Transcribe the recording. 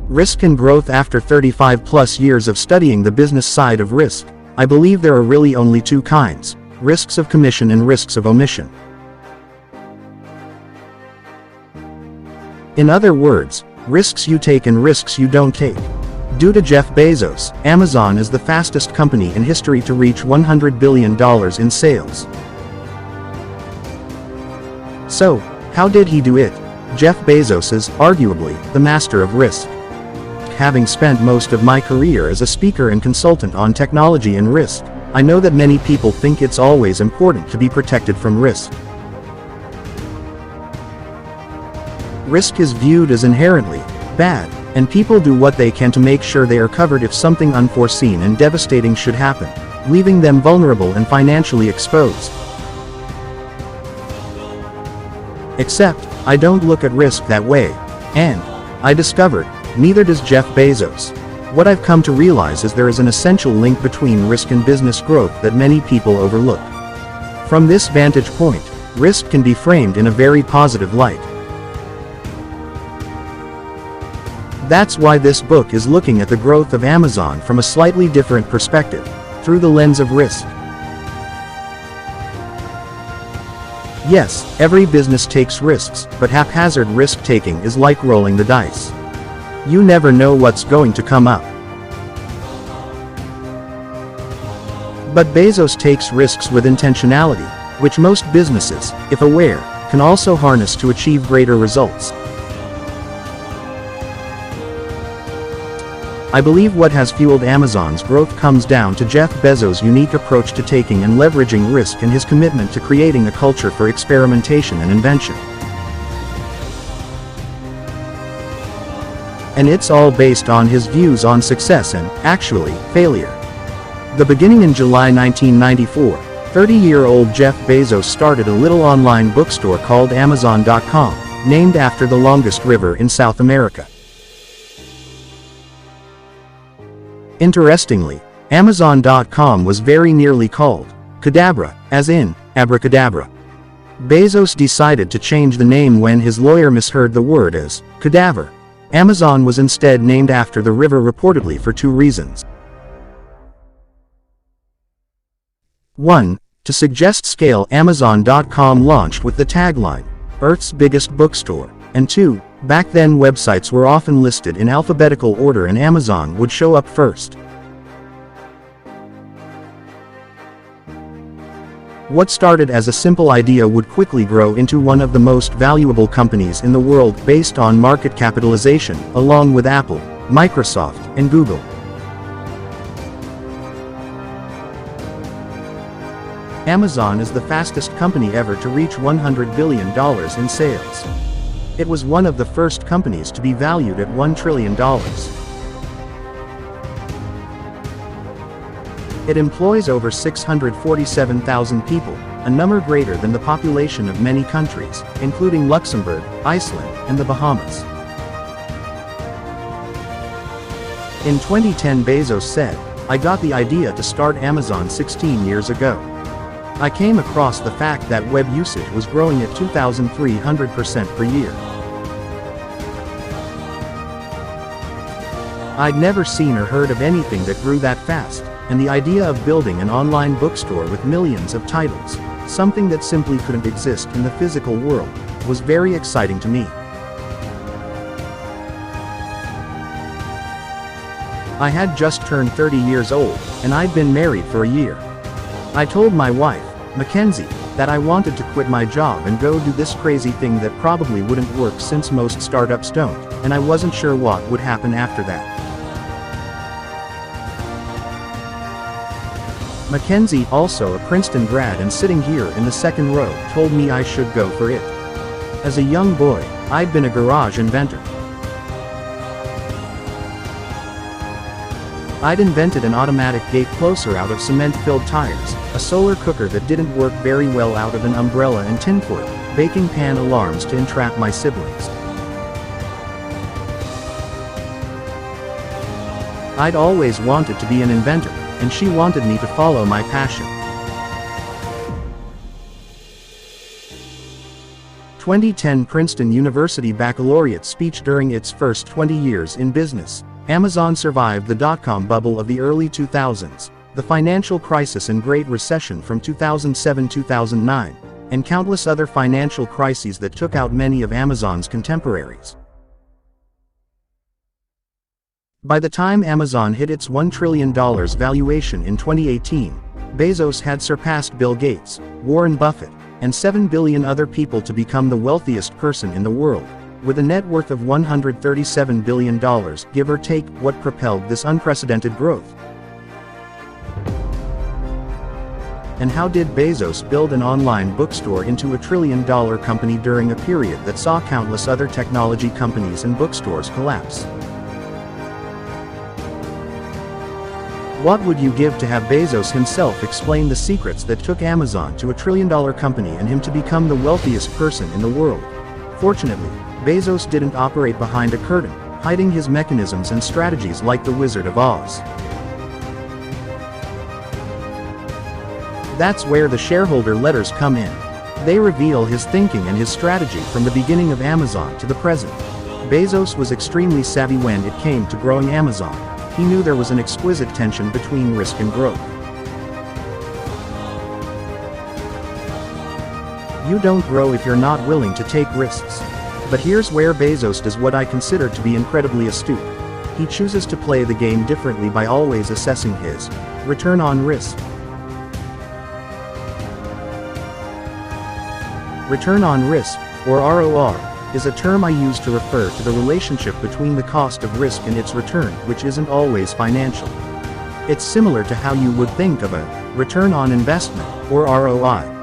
Risk and growth. After 35 plus years of studying the business side of risk, I believe there are really only two kinds: risks of commission and risks of omission. In other words, risks you take and risks you don't take. Due to Jeff Bezos, Amazon is the fastest company in history to reach $100 billion in sales. So, how did he do it? Jeff Bezos is, arguably, the master of risk. Having spent most of my career as a speaker and consultant on technology and risk, I know that many people think it's always important to be protected from risk. Risk is viewed as inherently bad, and people do what they can to make sure they are covered if something unforeseen and devastating should happen, leaving them vulnerable and financially exposed. Except, I don't look at risk that way, and I discovered, neither does Jeff Bezos. What I've come to realize is there is an essential link between risk and business growth that many people overlook. From this vantage point, risk can be framed in a very positive light. That's why this book is looking at the growth of Amazon from a slightly different perspective, through the lens of risk. Yes, every business takes risks, but haphazard risk-taking is like rolling the dice. You never know what's going to come up. But Bezos takes risks with intentionality, which most businesses, if aware, can also harness to achieve greater results. I believe what has fueled Amazon's growth comes down to Jeff Bezos' unique approach to taking and leveraging risk and his commitment to creating a culture for experimentation and invention. And it's all based on his views on success and, actually, failure. The beginning in July 1994, 30-year-old Jeff Bezos started a little online bookstore called Amazon.com, named after the longest river in South America. Interestingly, Amazon.com was very nearly called Cadabra, as in abracadabra. Bezos decided to change the name when his lawyer misheard the word as cadaver. Amazon was instead named after the river reportedly for two reasons. 1. To suggest scale. Amazon.com launched with the tagline, Earth's biggest bookstore, and 2. Back then websites were often listed in alphabetical order and Amazon would show up first. What started as a simple idea would quickly grow into one of the most valuable companies in the world based on market capitalization, along with Apple, Microsoft, and Google. Amazon is the fastest company ever to reach $100 billion in sales. It was one of the first companies to be valued at $1 trillion. It employs over 647,000 people, a number greater than the population of many countries, including Luxembourg, Iceland, and the Bahamas. In 2010, Bezos said, "I got the idea to start Amazon 16 years ago. I came across the fact that web usage was growing at 2,300% per year. I'd never seen or heard of anything that grew that fast, and the idea of building an online bookstore with millions of titles, something that simply couldn't exist in the physical world, was very exciting to me. I had just turned 30 years old, and I'd been married for a year. I told my wife, Mackenzie, that I wanted to quit my job and go do this crazy thing that probably wouldn't work since most startups don't, and I wasn't sure what would happen after that." Mackenzie, also a Princeton grad and sitting here in the second row, told me I should go for it. As a young boy, I'd been a garage inventor. I'd invented an automatic gate closer out of cement-filled tires, a solar cooker that didn't work very well out of an umbrella and tinfoil, baking pan alarms to entrap my siblings. I'd always wanted to be an inventor, and she wanted me to follow my passion. 2010 Princeton University baccalaureate speech. During its first 20 years in business, Amazon survived the dot-com bubble of the early 2000s, the financial crisis and Great Recession from 2007-2009, and countless other financial crises that took out many of Amazon's contemporaries. By the time Amazon hit its $1 trillion valuation in 2018, Bezos had surpassed Bill Gates, Warren Buffett, and 7 billion other people to become the wealthiest person in the world, with a net worth of $137 billion, give or take. What propelled this unprecedented growth? And how did Bezos build an online bookstore into a trillion-dollar company during a period that saw countless other technology companies and bookstores collapse? What would you give to have Bezos himself explain the secrets that took Amazon to a trillion-dollar company and him to become the wealthiest person in the world? Fortunately, Bezos didn't operate behind a curtain, hiding his mechanisms and strategies like the Wizard of Oz. That's where the shareholder letters come in. They reveal his thinking and his strategy from the beginning of Amazon to the present. Bezos was extremely savvy when it came to growing Amazon. He knew there was an exquisite tension between risk and growth. You don't grow if you're not willing to take risks. But here's where Bezos does what I consider to be incredibly astute. He chooses to play the game differently by always assessing his return on risk. Return on risk, or ROR, is a term I use to refer to the relationship between the cost of risk and its return, which isn't always financial. It's similar to how you would think of a return on investment, or ROI.